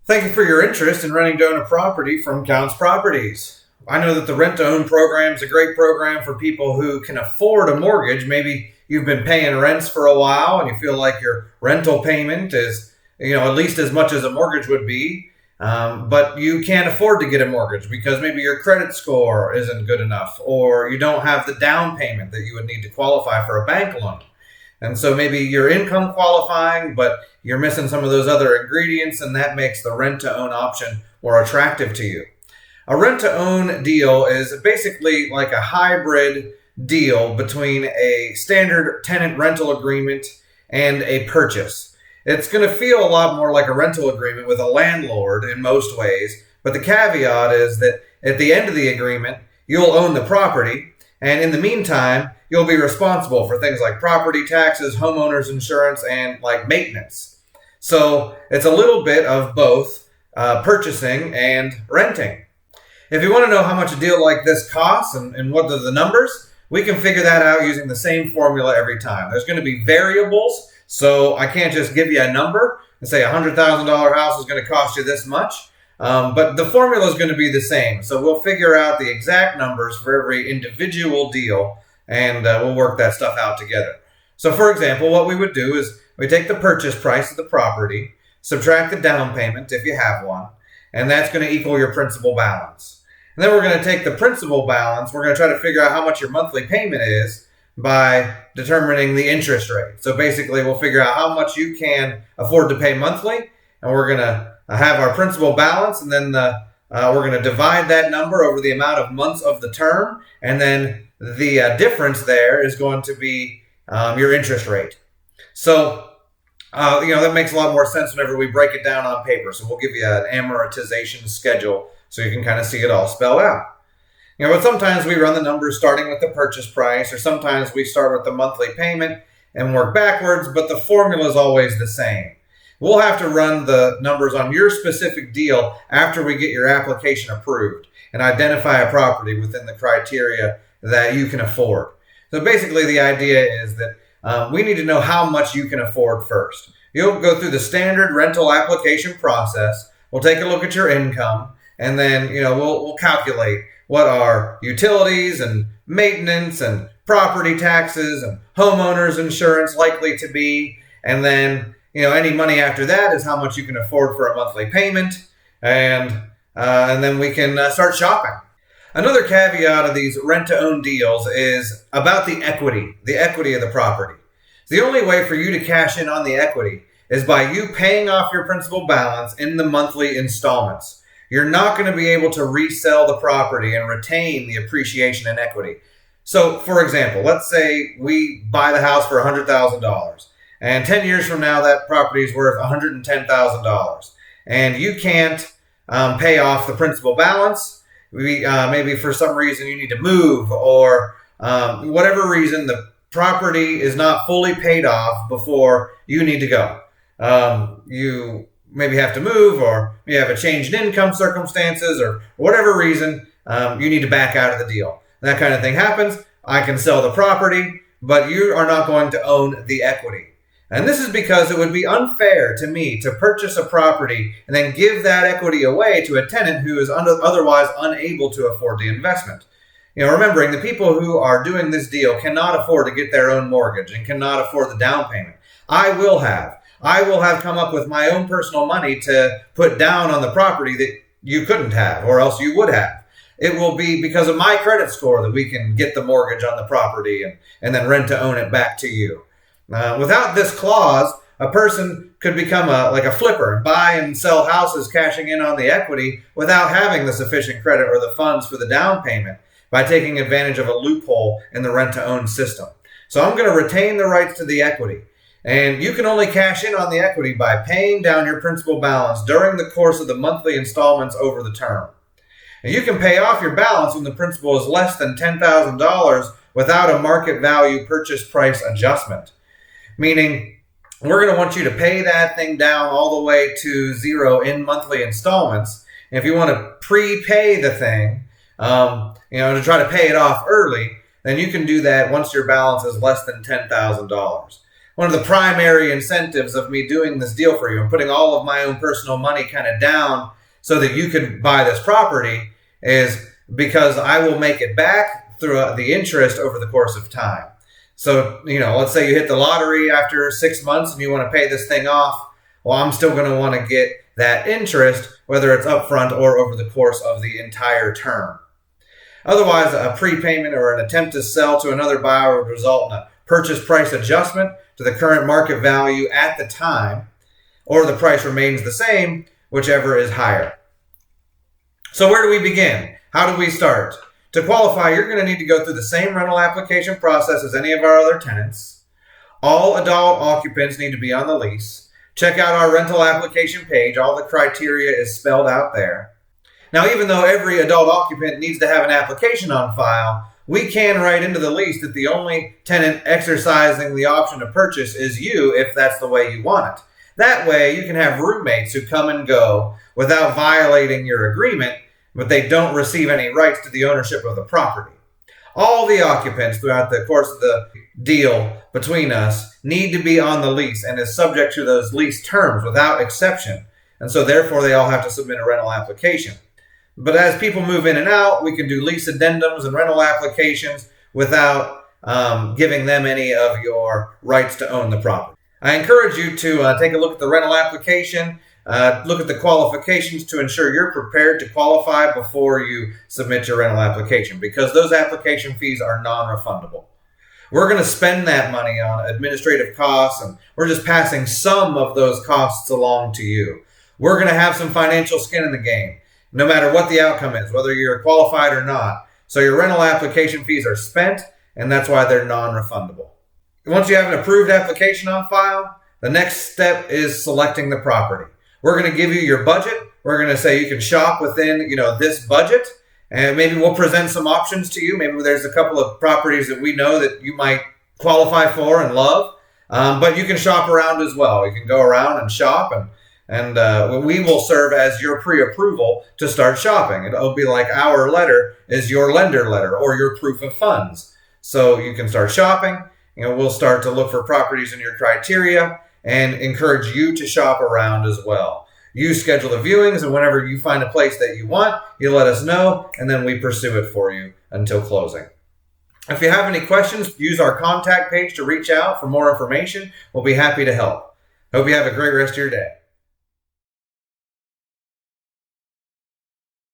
Thank you for your interest in renting to own a property from Counts Properties. I know that the rent to own program is a great program for people who can afford a mortgage. Maybe you've been paying rents for a while and you feel like your rental payment is, at least as much as a mortgage would be. But you can't afford to get a mortgage because maybe your credit score isn't good enough, or you don't have the down payment that you would need to qualify for a bank loan. And so maybe you're income qualifying, but you're missing some of those other ingredients, and that makes the rent-to-own option more attractive to you. A rent-to-own deal is basically like a hybrid deal between a standard tenant rental agreement and a purchase. It's going to feel a lot more like a rental agreement with a landlord in most ways, but the caveat is that at the end of the agreement, you'll own the property, and in the meantime, you'll be responsible for things like property taxes, homeowners insurance, and like maintenance. So it's a little bit of both purchasing and renting. If you want to know how much a deal like this costs and what are the numbers, we can figure that out using the same formula every time. There's going to be variables, so I can't just give you a number and say a $100,000 house is going to cost you this much. But the formula is going to be the same. So we'll figure out the exact numbers for every individual deal, and we'll work that stuff out together. So for example, what we would do is we take the purchase price of the property, subtract the down payment if you have one, and that's going to equal your principal balance. And then we're going to take the principal balance, we're going to try to figure out how much your monthly payment is by determining the interest rate. So basically we'll figure out how much you can afford to pay monthly, and we're going to have our principal balance, and then we're going to divide that number over the amount of months of the term, and then the difference there is going to be your interest rate. So, that makes a lot more sense whenever we break it down on paper. So we'll give you an amortization schedule so you can kind of see it all spelled out. But sometimes we run the numbers starting with the purchase price, or sometimes we start with the monthly payment and work backwards, but the formula is always the same. We'll have to run the numbers on your specific deal after we get your application approved and identify a property within the criteria that you can afford. So basically the idea is that we need to know how much you can afford first. You'll go through the standard rental application process. We'll take a look at your income, and then we'll calculate what are utilities and maintenance and property taxes and homeowners insurance likely to be, and then any money after that is how much you can afford for a monthly payment, and then we can start shopping. Another caveat of these rent-to-own deals is about the equity of the property. The only way for you to cash in on the equity is by you paying off your principal balance in the monthly installments. You're not going to be able to resell the property and retain the appreciation in equity. So, for example, let's say we buy the house for $100,000. And 10 years from now, that property is worth $110,000. And you can't pay off the principal balance. Maybe for some reason you need to move, or whatever reason, the property is not fully paid off before you need to go. You maybe have to move, or you have a change in income circumstances, or whatever reason, you need to back out of the deal. That kind of thing happens. I can sell the property, but you are not going to own the equity. And this is because it would be unfair to me to purchase a property and then give that equity away to a tenant who is otherwise unable to afford the investment. Remembering the people who are doing this deal cannot afford to get their own mortgage and cannot afford the down payment. I will have come up with my own personal money to put down on the property that you couldn't have, or else you would have. It will be because of my credit score that we can get the mortgage on the property and then rent to own it back to you. Without this clause, a person could become a flipper and buy and sell houses cashing in on the equity without having the sufficient credit or the funds for the down payment by taking advantage of a loophole in the rent-to-own system. So I'm going to retain the rights to the equity. And you can only cash in on the equity by paying down your principal balance during the course of the monthly installments over the term. And you can pay off your balance when the principal is less than $10,000 without a market value purchase price adjustment. Meaning, we're going to want you to pay that thing down all the way to zero in monthly installments. And if you want to prepay the thing, to try to pay it off early, then you can do that once your balance is less than $10,000. one of the primary incentives of me doing this deal for you and putting all of my own personal money kind of down so that you can buy this property is because I will make it back through the interest over the course of time. So, let's say you hit the lottery after 6 months and you want to pay this thing off. Well, I'm still going to want to get that interest, whether it's upfront or over the course of the entire term. Otherwise, a prepayment or an attempt to sell to another buyer would result in a purchase price adjustment to the current market value at the time, or the price remains the same, whichever is higher. So where do we begin? How do we start? To qualify, you're going to need to go through the same rental application process as any of our other tenants. All adult occupants need to be on the lease. Check out our rental application page. All the criteria is spelled out there. Now, even though every adult occupant needs to have an application on file, we can write into the lease that the only tenant exercising the option to purchase is you if that's the way you want it. That way, you can have roommates who come and go without violating your agreement, but they don't receive any rights to the ownership of the property. All the occupants throughout the course of the deal between us need to be on the lease and is subject to those lease terms without exception. And so therefore, they all have to submit a rental application. But as people move in and out, we can do lease addendums and rental applications without giving them any of your rights to own the property. I encourage you to take a look at the rental application, look at the qualifications to ensure you're prepared to qualify before you submit your rental application, because those application fees are non-refundable. We're going to spend that money on administrative costs, and we're just passing some of those costs along to you. We're going to have some financial skin in the game, no matter what the outcome is, whether you're qualified or not. So your rental application fees are spent, and that's why they're non-refundable. Once you have an approved application on file, the next step is selecting the property. We're going to give you your budget. We're going to say you can shop within, this budget, and maybe we'll present some options to you. Maybe there's a couple of properties that we know that you might qualify for and love, but you can shop around as well. You can go around and shop, and we will serve as your pre-approval to start shopping. It'll be like our letter is your lender letter or your proof of funds. So you can start shopping. We'll start to look for properties in your criteria and encourage you to shop around as well. You schedule the viewings, and whenever you find a place that you want, you let us know, and then we pursue it for you until closing. If you have any questions, use our contact page to reach out for more information. We'll be happy to help. Hope you have a great rest of your day.